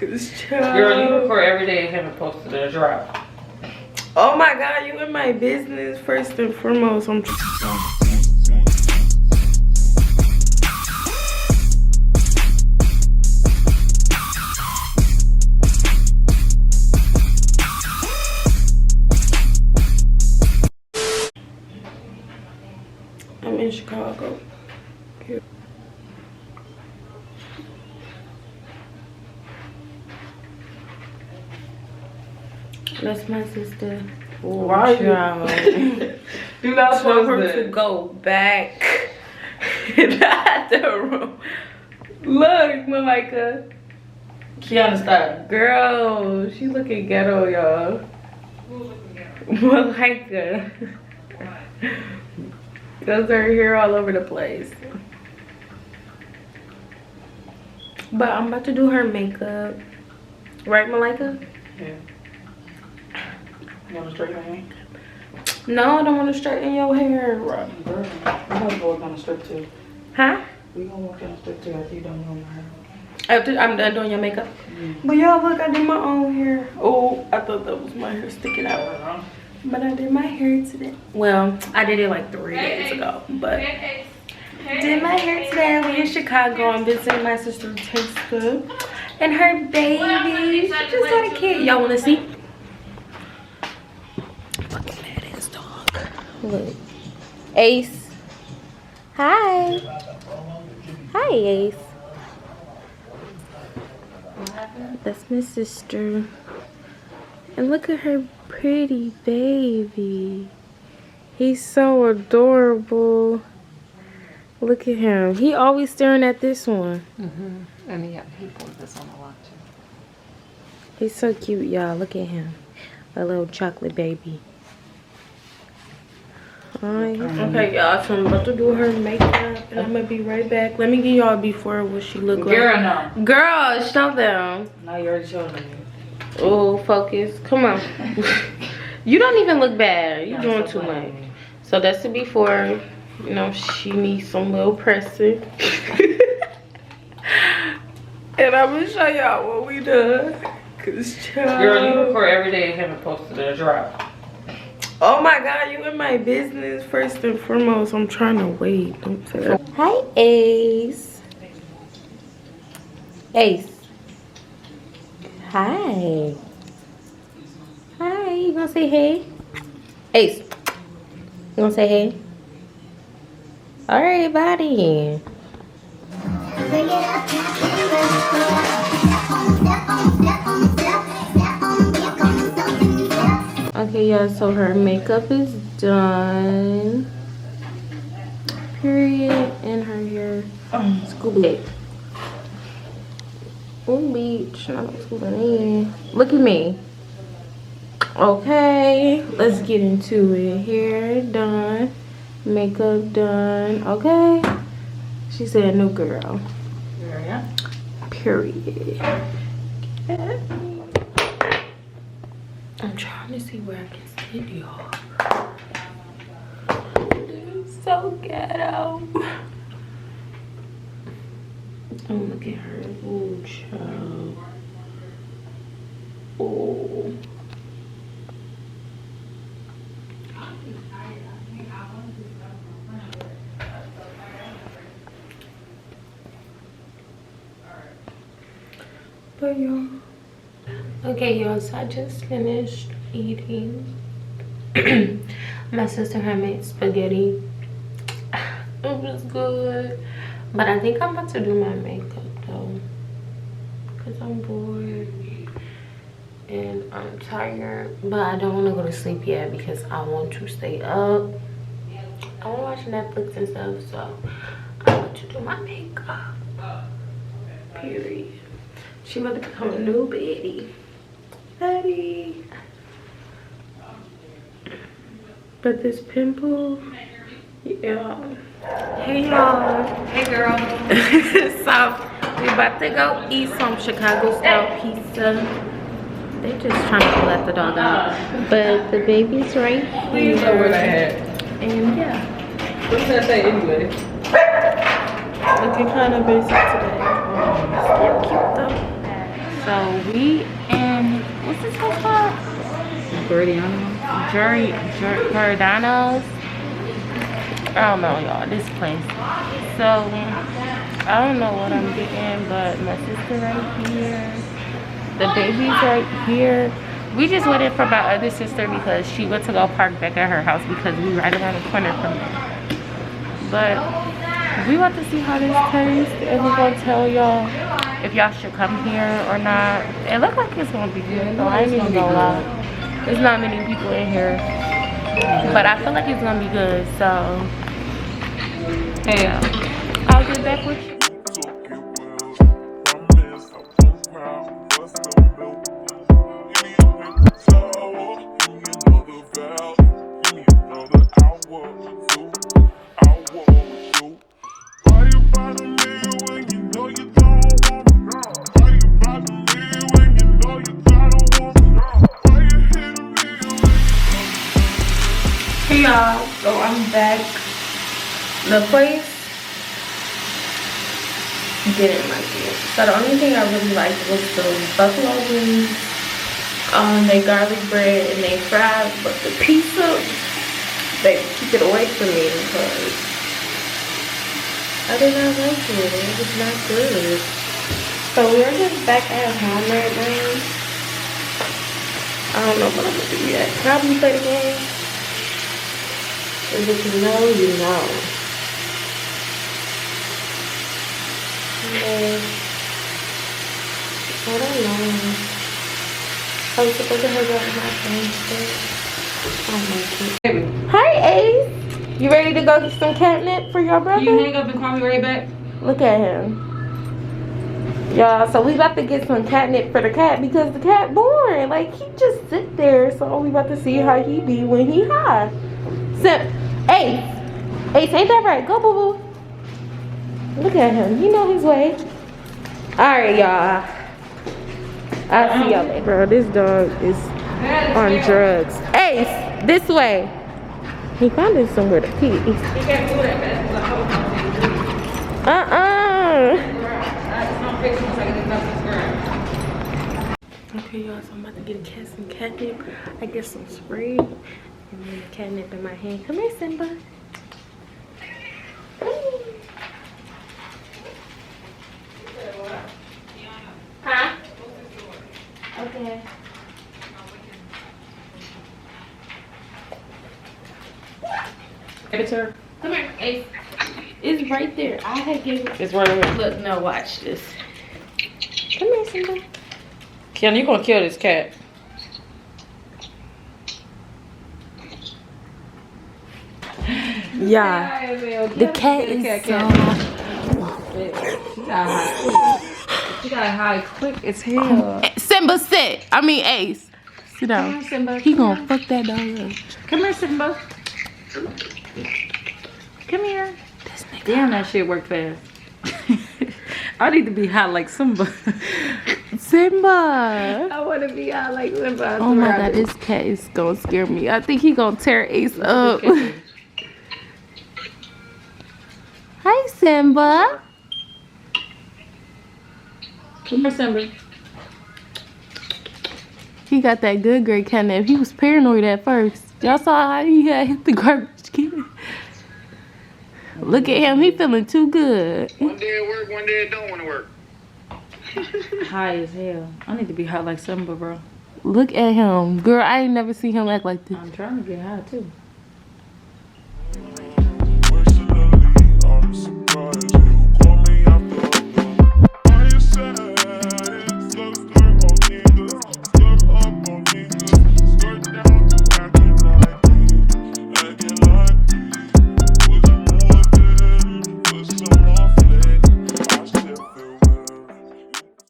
Girl, you record every day and haven't posted a drop. Oh my god, you in my business first and foremost. I'm in Chicago. Here. That's my sister. Why you? Do not Tell post her that. to go back in the room. Look, Malika. Kiana, stop. Girl, she looking ghetto, y'all. Malika. Does her hair all over the place. But I'm about to do her makeup. Right, Malika? Yeah. You want to straighten your hair? No, I don't want to straighten your hair. Girl, we're gonna go on a strip too. Huh? We gonna walk on a strip too after you done doing my hair. After I'm done doing your makeup? But y'all, look, I did my own hair. Oh, I thought that was my hair sticking out. But I did my hair today. Well, I did it like 3 days ago. But did my hair today. We in Chicago. I'm visiting my sister Tessa and her baby. She just had a kid. Y'all want to see? Look at that ass dog. Look. Ace. Hi. Hi, Ace. That's my sister. And look at her pretty baby. He's so adorable. Look at him. He always staring at this one. And yeah, he pulled this on a lot too. He's so cute, y'all. Look at him. A little chocolate baby. Alright. Okay, y'all. So I'm about to do her makeup. And I'm going to be right back. Let me give y'all before what she look like. Girl, no. Girl, show them. No, you already showed me. Oh, focus. Come on. You don't even look bad. You're doing too much. So that's the before. You know, she needs some little pressing. And I'm going to show y'all what we done. Cause Girl, you record every day and haven't posted a drop. oh my god, you in my business first and foremost. I'm trying to wait. Don't say that. Hi, Ace. Ace. Hi. Hi, you gonna say hey? Ace. You gonna say hey? Alright, buddy. Okay, yeah, so her makeup is done. Period. And her hair. School back. Oh, beach. Not schooling in. Look at me. Okay, let's get into it. Hair done. Makeup done. Okay. She said no girl. Yeah. Period. I'm trying to see where I can sit, y'all. So ghetto. Oh, look at her. Oh, child. Oh. But y'all. Okay, y'all, so I just finished eating. My sister had made spaghetti. It was good. But I think I'm about to do my makeup though. Because I'm bored. And I'm tired. But I don't want to go to sleep yet because I want to stay up. I want to watch Netflix and stuff. So I'm about to do my makeup. Period. She about to become a new baby. Betty. But this pimple, yeah. Hey y'all. Hey girl. So we about to go eat some Chicago style pizza. They just trying to let the dog out. But the baby's right here. Please know where they at. And yeah. What does that say anyway? Looking kind of basic today. Still cute though. So we in, what's this place called? Giordano's. I don't know, y'all, this place. So I don't know what I'm getting, but my sister right here, the baby's right here. We just waited for my other sister because she went to go park back at her house because we right around the corner from it. But we want to see how this tastes, and we're gonna tell y'all if y'all should come here or not. It looks like it's gonna be good though. I ain't even gonna lie. There's not many people in here, but I feel like it's gonna be good. So yeah, I'll get back with you. Hey y'all, so I'm back. The place didn't like it. So the only thing I really liked was the buffalo wings, they garlic bread and they fries, but the pizza, they keep it away from me because I did not like it. It was not good. So we're just back at home right now. I don't know what I'm gonna do yet. Probably play the game. If you know, you know. And I don't know. I was supposed to hang out with my friends, but I don't like it. Hi, Ace. You ready to go get some catnip for your brother? You hang up and call me right back. Look at him. Y'all, so we about to get some catnip for the cat because the cat boring. Like, he just sit there. So we about to see how he be when he high. Ace, ain't that right? Go, boo-boo. Look at him. He know his way. Alright, y'all. I'll see y'all later. Bro, this dog is on drugs. Ace, this way. He found it somewhere to pee. You can't do that, man. Okay, y'all, so I'm about to get a cat some catnip. I get some spray and then catnip in my hand. Come here, Simba. Huh? Okay. Give it to her. Come here, Ace. It's right there. I had given it. It's right over here. Look, now watch this. Come here, Simba. Kiana, you gonna kill this cat. Yeah. The cat is so... She got high quick as hell. Simba, sit. I mean, Ace. Sit down. Come on, Simba. He gonna fuck that dog up. Come here, Simba. Come here. Damn, that shit worked fast. I need to be hot like Simba. Simba. I want to be hot like Simba. Oh my god, this cat is gonna scare me. I think he gonna tear Ace up. Hi, Simba. Come here, Simba. He got that good great catnip. He was paranoid at first. Y'all saw how he had hit the garbage can. Look at him. He feeling too good. One day it work, one day it don't want to work. High as hell. I need to be hot like Simba, bro. Look at him. Girl, I ain't never seen him act like this. I'm trying to get high, too.